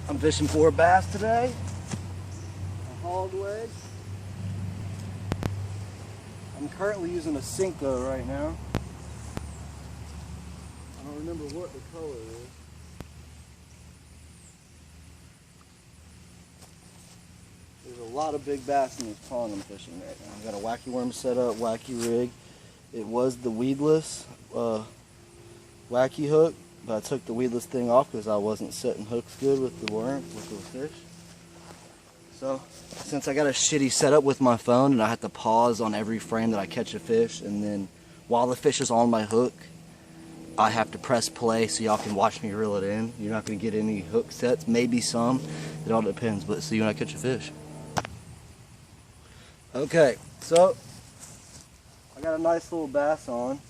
I'm fishing for a bass today. A hog leg. I'm currently using a senko right now. I don't remember what the color is. There's a lot of big bass in this pond I'm fishing right now. I got a wacky worm set up, wacky rig. It was the weedless wacky hook, but I took the weedless thing off because I wasn't setting hooks good with the worm, with the fish. So, since I got a shitty setup with my phone and I have to pause on every frame that I catch a fish, and then while the fish is on my hook, I have to press play so y'all can watch me reel it in. You're not going to get any hook sets, maybe some. It all depends, but see you when I catch a fish. Okay, so I got a nice little bass on.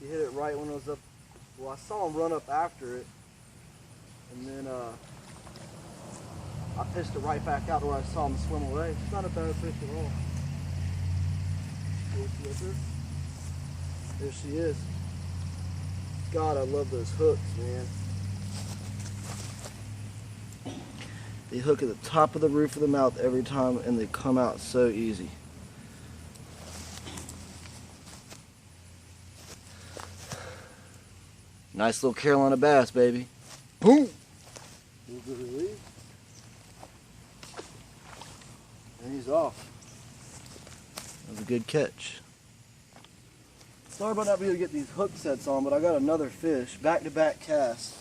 He hit it right when it was up. Well, I saw him run up after it, and then I pitched it right back out to where I saw him swim away. It's not a bad fish at all. There she is. God, I love those hooks, man. They hook at the top of the roof of the mouth every time, and they come out so easy. Nice little Carolina bass, baby. Boom! Good release. And he's off. That was a good catch. Sorry about not being able to get these hook sets on, but I got another fish, back-to-back cast.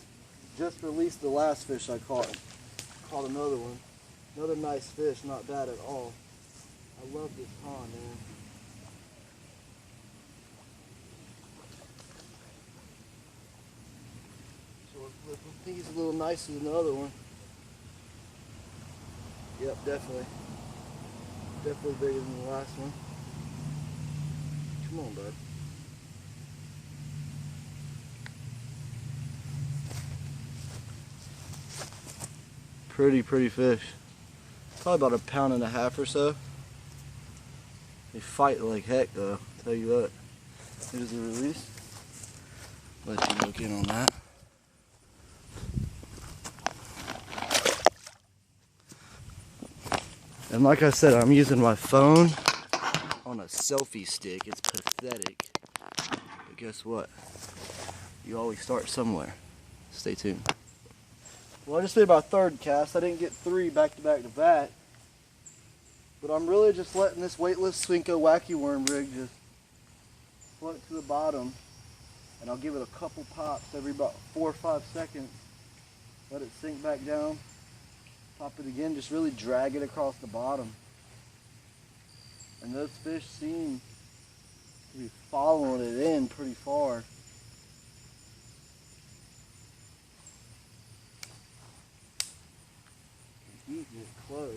Just released the last fish I caught. Caught another one. Another nice fish, not bad at all. I love this pond, man. I think he's a little nicer than the other one. Yep, definitely. Definitely bigger than the last one. Come on, bud. Pretty fish. Probably about 1.5 pounds or so. They fight like heck though, I'll tell you what. Here's the release. Let you look in on that. And like I said, I'm using my phone on a selfie stick. It's pathetic. But guess what? You always start somewhere. Stay tuned. Well, I just made my third cast. I didn't get 3 back to back. But I'm really just letting this weightless senko wacky worm rig just float to the bottom. And I'll give it a couple pops every about 4 or 5 seconds. Let it sink back down. Pop it again, just really drag it across the bottom. And those fish seem to be following it in pretty far. Eating it close.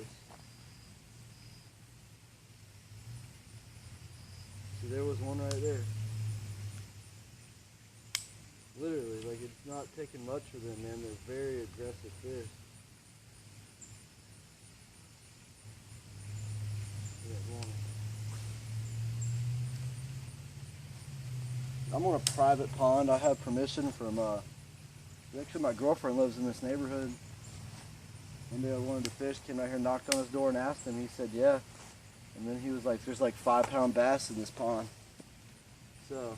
See, there was one right there. Literally, like it's not taking much for them, man. They're very aggressive fish. I'm on a private pond. I have permission from, actually my girlfriend lives in this neighborhood. One day I wanted to fish, came out here, knocked on his door and asked him. He said, yeah. And then he was like, there's like 5-pound bass in this pond. So,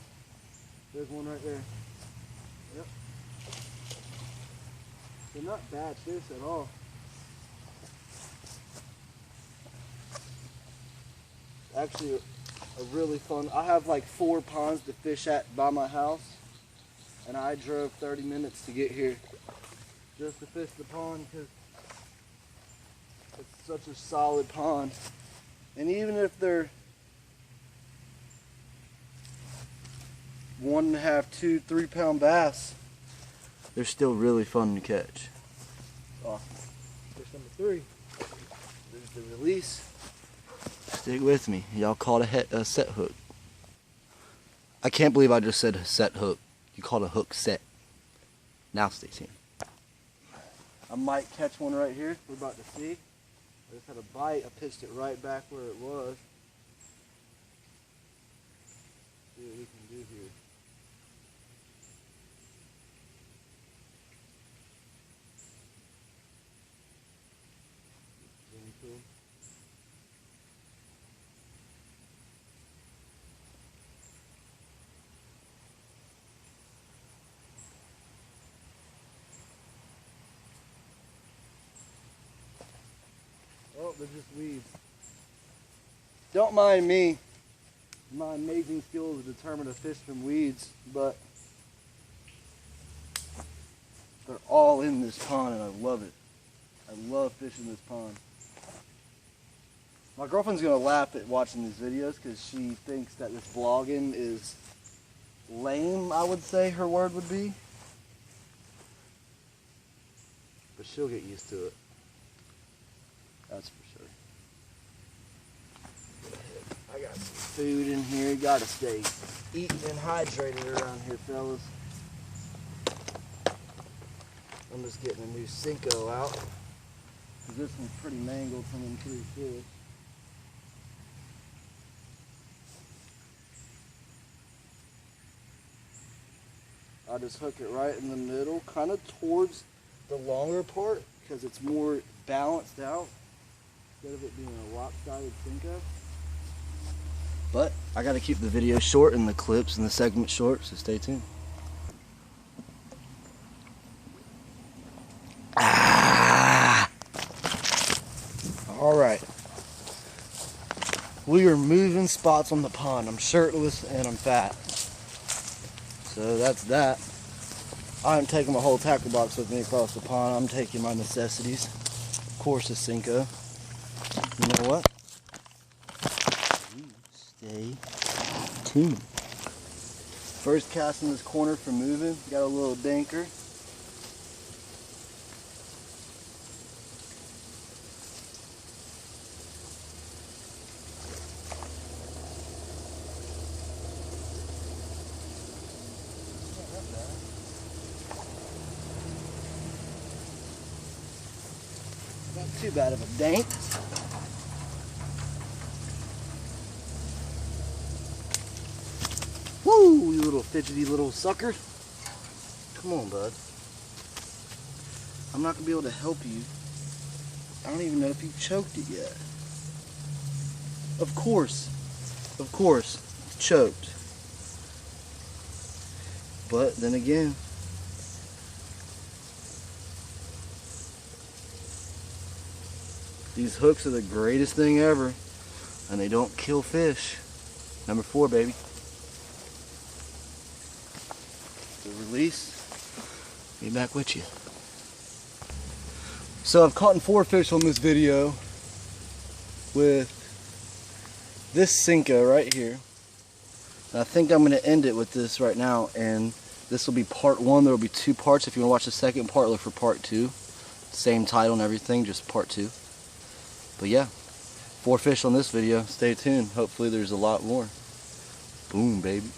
there's one right there. Yep. They're not bad fish at all. Actually, a really fun, I have like 4 ponds to fish at by my house. And I drove 30 minutes to get here just to fish the pond because it's such a solid pond. And even if they're 1.5, 2, 3-pound bass, they're still really fun to catch. Awesome. Fish number 3. There's the release. Stick with me. Y'all caught a set hook. I can't believe I just said a set hook. You called a hook set. Now stay tuned. I might catch one right here. We're about to see. I just had a bite. I pitched it right back where it was. See what we can do here. they're just weeds. Don't mind me, my amazing skill to determine a fish from weeds, but they're all in this pond and I love it. I love fishing this pond. My girlfriend's gonna laugh at watching these videos because she thinks that this vlogging is lame, I would say her word would be. But she'll get used to it. That's for sure. I got some food in here. Gotta stay eating and hydrated around here, fellas. I'm just getting a new senko out. Cause this one's pretty mangled from them 3 fish. I just hook it right in the middle, kind of towards the longer part, because it's more balanced out instead of it being a lopsided senko. But I got to keep the video short and the clips and the segment short, so stay tuned. All right. We are moving spots on the pond. I'm shirtless and I'm fat. So that's that. I'm taking my whole tackle box with me across the pond. I'm taking my necessities. Of course, a senko. You know what? You stay tuned. First cast in this corner for moving. Got a little danker. Not too bad of a dank. Woo, you little fidgety little sucker. Come on, bud. I'm not gonna be able to help you. I don't even know if you choked it yet. Of course, it's choked. But then again, these hooks are the greatest thing ever, and they don't kill fish. Number 4, baby. The release. Be back with you. So I've caught 4 fish on this video with this senko right here. And I think I'm going to end it with this right now, and this will be part 1. There will be 2 parts. If you want to watch the second part, look for part 2. Same title and everything, just part 2. But yeah, 4 fish on this video. Stay tuned. Hopefully there's a lot more. Boom, baby.